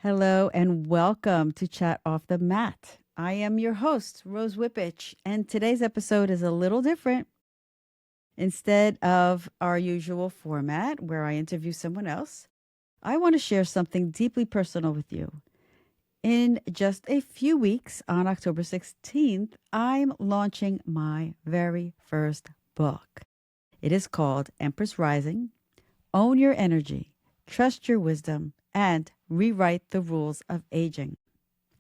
Hello and welcome to Chat Off the Mat. I am your host, Rose Whippich, and today's episode is a little different. Instead of our usual format where I interview someone else, I want to share something deeply personal with you. In just a few weeks, on October 16th, I'm launching my very first book. It is called Empress Rising. Own your energy, trust your wisdom, and rewrite the rules of aging.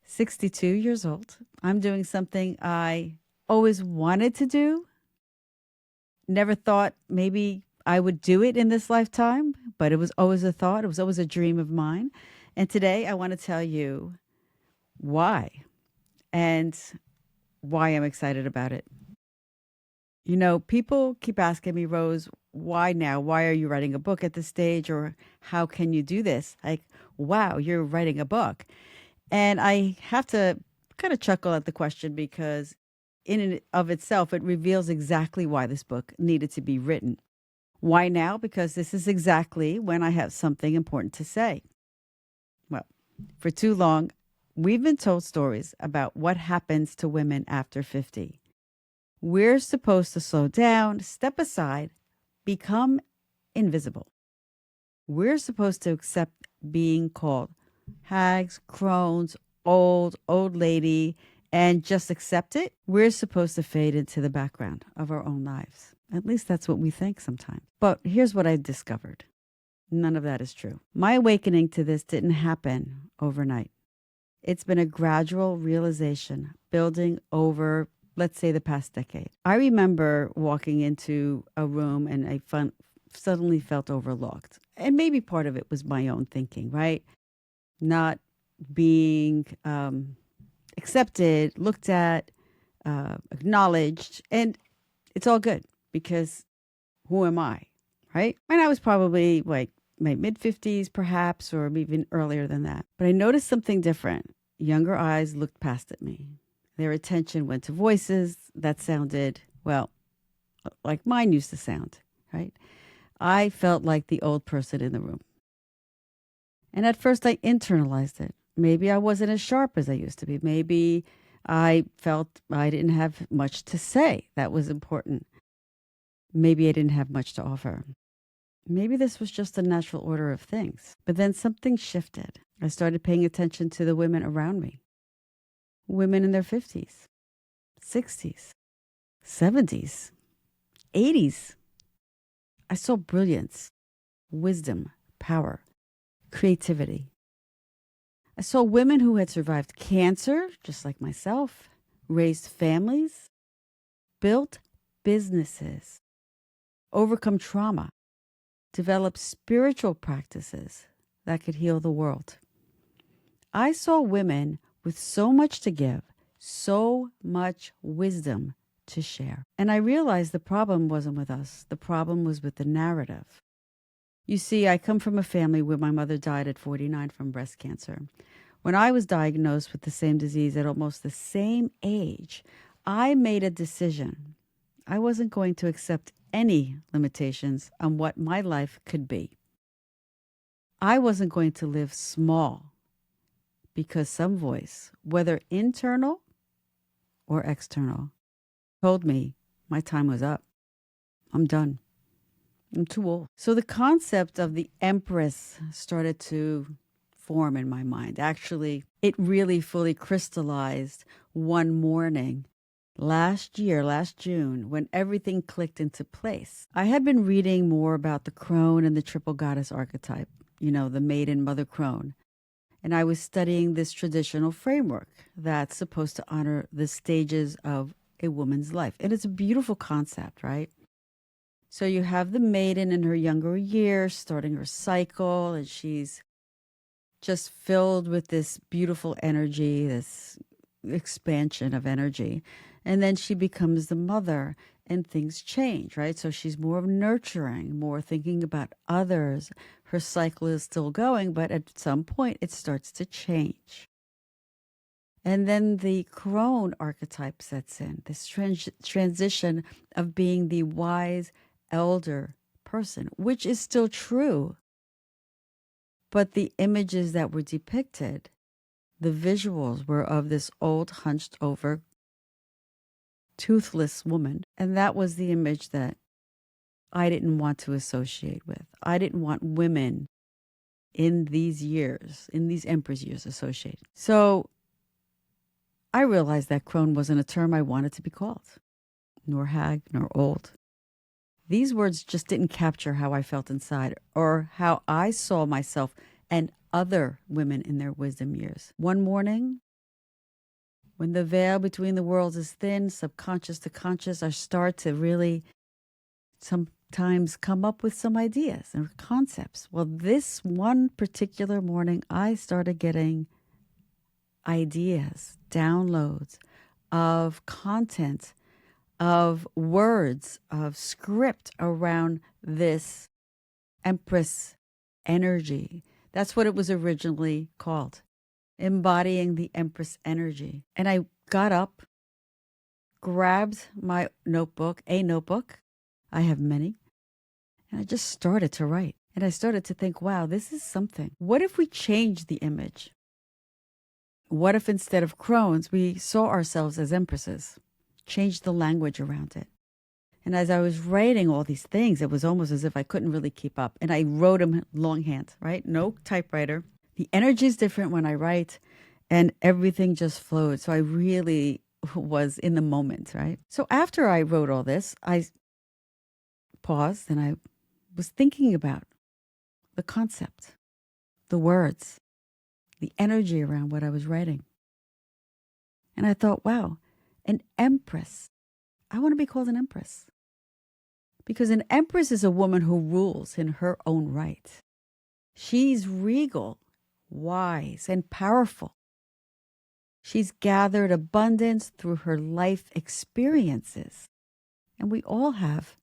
62 years old. I'm doing something I always wanted to do. Never thought maybe I would do it in this lifetime, but it was always a thought. It was always a dream of mine. And today I want to tell you why and why I'm excited about it. You know, people keep asking me, Rose, why now? Why are you writing a book at this stage? Or how can you do this? Like, wow, you're writing a book. And I have to kind of chuckle at the question because, in and of itself, it reveals exactly why this book needed to be written. Why now? Because this is exactly when I have something important to say. Well, for too long, we've been told stories about what happens to women after 50. We're supposed to slow down, step aside, become invisible. We're supposed to accept being called hags, crones, old lady, and just accept it. We're supposed to fade into the background of our own lives. At least that's what we think sometimes. But here's what I discovered. None of that is true. My awakening to this didn't happen overnight. It's been a gradual realization building over, let's say, the past decade. I remember walking into a room and suddenly felt overlooked. And maybe part of it was my own thinking, right? Not being accepted, looked at, acknowledged. And it's all good because who am I, right? And I was probably like my mid 50s, perhaps, or even earlier than that. But I noticed something different. Younger eyes looked past at me. Their attention went to voices that sounded, well, like mine used to sound, right? I felt like the old person in the room. And at first I internalized it. Maybe I wasn't as sharp as I used to be. Maybe I felt I didn't have much to say that was important. Maybe I didn't have much to offer. Maybe this was just a natural order of things. But then something shifted. I started paying attention to the women around me. Women in their 50s, 60s, 70s, 80s. I saw brilliance, wisdom, power, creativity. I saw women who had survived cancer, just like myself, raised families, built businesses, overcome trauma, developed spiritual practices that could heal the world. I saw women with so much to give, so much wisdom to share. And I realized the problem wasn't with us. The problem was with the narrative. You see, I come from a family where my mother died at 49 from breast cancer. When I was diagnosed with the same disease at almost the same age, I made a decision. I wasn't going to accept any limitations on what my life could be. I wasn't going to live small because some voice, whether internal or external, told me my time was up. I'm done. I'm too old. So the concept of the Empress started to form in my mind. Actually, it really fully crystallized one morning last June, when everything clicked into place. I had been reading more about the crone and the triple goddess archetype, you know, the maiden mother crone. And I was studying this traditional framework that's supposed to honor the stages of a woman's life. And it's a beautiful concept, right? So you have the maiden in her younger years, starting her cycle, and she's just filled with this beautiful energy, this expansion of energy. And then she becomes the mother and things change, right? So she's more nurturing, more thinking about others. Her cycle is still going, but at some point it starts to change. And then the crone archetype sets in, this transition of being the wise elder person, which is still true. But the images that were depicted, the visuals were of this old, hunched over, toothless woman. And that was the image that I didn't want to associate with. I didn't want women in these years, in these Empress years, associated. So I realized that crone wasn't a term I wanted to be called, nor hag, nor old. These words just didn't capture how I felt inside or how I saw myself and other women in their wisdom years. One morning, when the veil between the worlds is thin, subconscious to conscious, I start to really sometimes come up with some ideas and concepts. Well, this one particular morning, I started getting ideas, downloads of content, of words, of script around this Empress energy. That's what it was originally called, embodying the Empress energy. And I got up, grabbed my notebook, a notebook. I have many. And I just started to write. And I started to think, wow, this is something. What if we changed the image? What if instead of crones, we saw ourselves as empresses? Changed the language around it. And as I was writing all these things, it was almost as if I couldn't really keep up. And I wrote them longhand, right? No typewriter. The energy is different when I write, and everything just flowed. So I really was in the moment, right? So after I wrote all this, I paused and I was thinking about the concept, the words, the energy around what I was writing. And I thought, wow, an empress. I want to be called an empress. Because an empress is a woman who rules in her own right. She's regal, wise, and powerful. She's gathered abundance through her life experiences. And we all have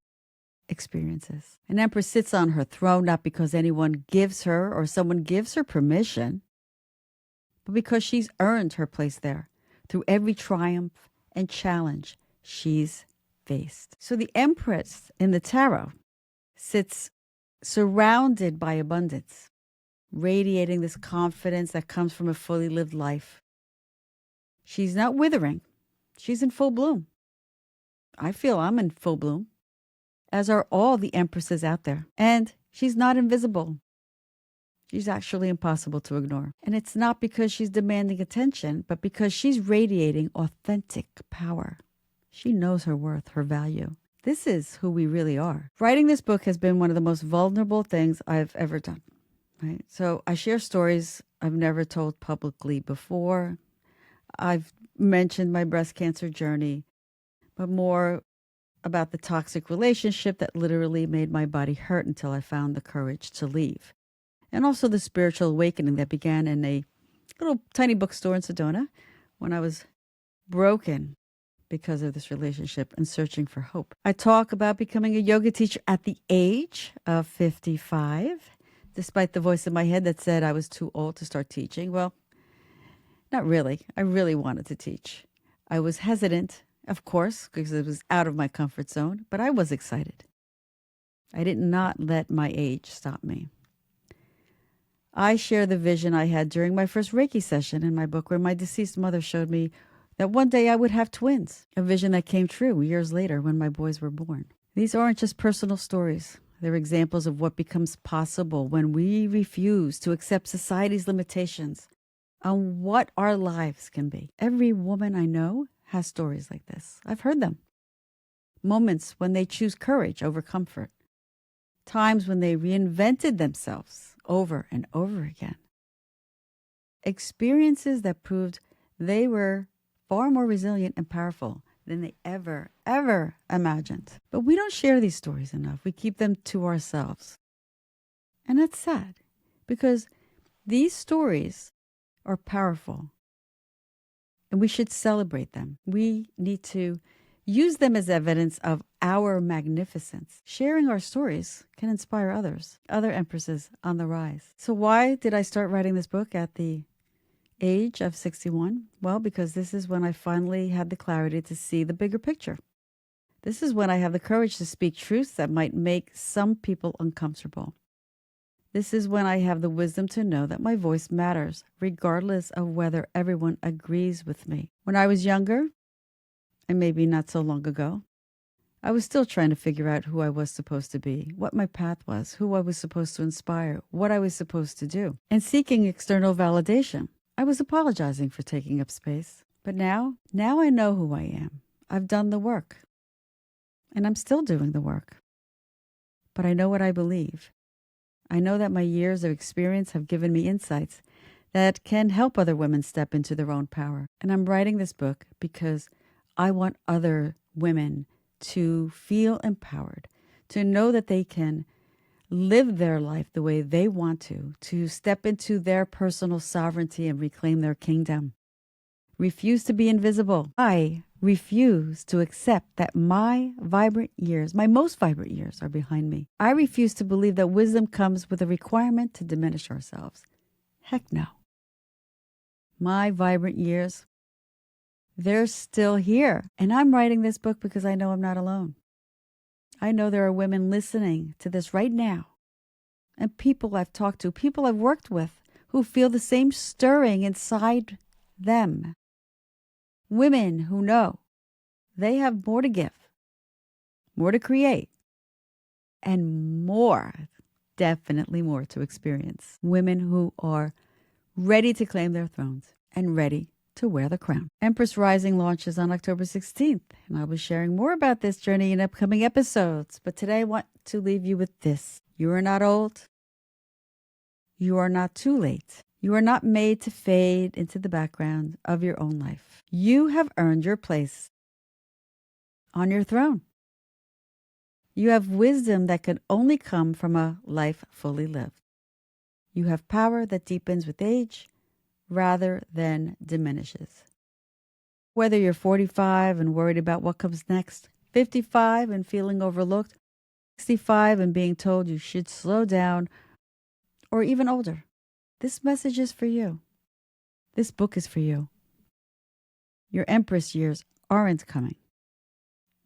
experiences. An empress sits on her throne not because anyone gives her or someone gives her permission, but because she's earned her place there through every triumph and challenge she's faced. So the Empress in the tarot sits surrounded by abundance, radiating this confidence that comes from a fully lived life. She's not withering. She's in full bloom. I feel I'm in full bloom, as are all the empresses out there. And she's not invisible. She's actually impossible to ignore. And it's not because she's demanding attention, but because she's radiating authentic power. She knows her worth, her value. This is who we really are. Writing this book has been one of the most vulnerable things I've ever done. Right? So I share stories I've never told publicly before. I've mentioned my breast cancer journey, but more about the toxic relationship that literally made my body hurt until I found the courage to leave. And also the spiritual awakening that began in a little tiny bookstore in Sedona when I was broken because of this relationship and searching for hope. I talk about becoming a yoga teacher at the age of 55, despite the voice in my head that said I was too old to start teaching. Well, not really. I really wanted to teach. I was hesitant, of course, because it was out of my comfort zone, but I was excited. I did not let my age stop me. I share the vision I had during my first Reiki session in my book where my deceased mother showed me that one day I would have twins, a vision that came true years later when my boys were born. These aren't just personal stories. They're examples of what becomes possible when we refuse to accept society's limitations on what our lives can be. Every woman I know has stories like this. I've heard them. Moments when they choose courage over comfort. Times when they reinvented themselves over and over again. Experiences that proved they were far more resilient and powerful than they ever imagined. But we don't share these stories enough. We keep them to ourselves. And that's sad because these stories are powerful and we should celebrate them. We need to use them as evidence of our magnificence. Sharing our stories can inspire others, other empresses on the rise. So why did I start writing this book at the age of 61? Well, because this is when I finally had the clarity to see the bigger picture. This is when I have the courage to speak truths that might make some people uncomfortable. This is when I have the wisdom to know that my voice matters, regardless of whether everyone agrees with me. When I was younger, and maybe not so long ago, I was still trying to figure out who I was supposed to be, what my path was, who I was supposed to inspire, what I was supposed to do, and seeking external validation. I was apologizing for taking up space. But now I know who I am. I've done the work, and I'm still doing the work. But I know what I believe. I know that my years of experience have given me insights that can help other women step into their own power. And I'm writing this book because I want other women to feel empowered, to know that they can live their life the way they want to step into their personal sovereignty and reclaim their kingdom. Refuse to be invisible. I refuse to accept that my most vibrant years are behind me. I refuse to believe that wisdom comes with a requirement to diminish ourselves. Heck no. My vibrant years, they're still here. And I'm writing this book because I know I'm not alone. I know there are women listening to this right now, and people I've talked to, people I've worked with, who feel the same stirring inside them. Women who know they have more to give, more to create, and more, definitely more to experience. Women who are ready to claim their thrones and ready to wear the crown. Empress Rising launches on October 16th, and I'll be sharing more about this journey in upcoming episodes. But today I want to leave you with this. You are not old. You are not too late. You are not made to fade into the background of your own life. You have earned your place on your throne. You have wisdom that can only come from a life fully lived. You have power that deepens with age rather than diminishes. Whether you're 45 and worried about what comes next, 55 and feeling overlooked, 65 and being told you should slow down, or even older, this message is for you. This book is for you. Your Empress years aren't coming.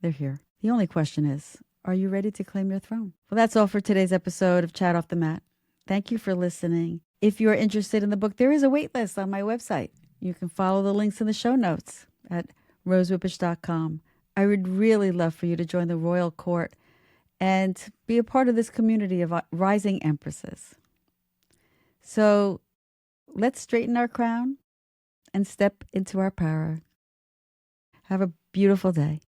They're here. The only question is, are you ready to claim your throne? Well, that's all for today's episode of Chat Off the Mat. Thank you for listening. If you're interested in the book, there is a wait list on my website. You can follow the links in the show notes at rosewhippish.com. I would really love for you to join the royal court and be a part of this community of rising empresses. So let's straighten our crown and step into our power. Have a beautiful day.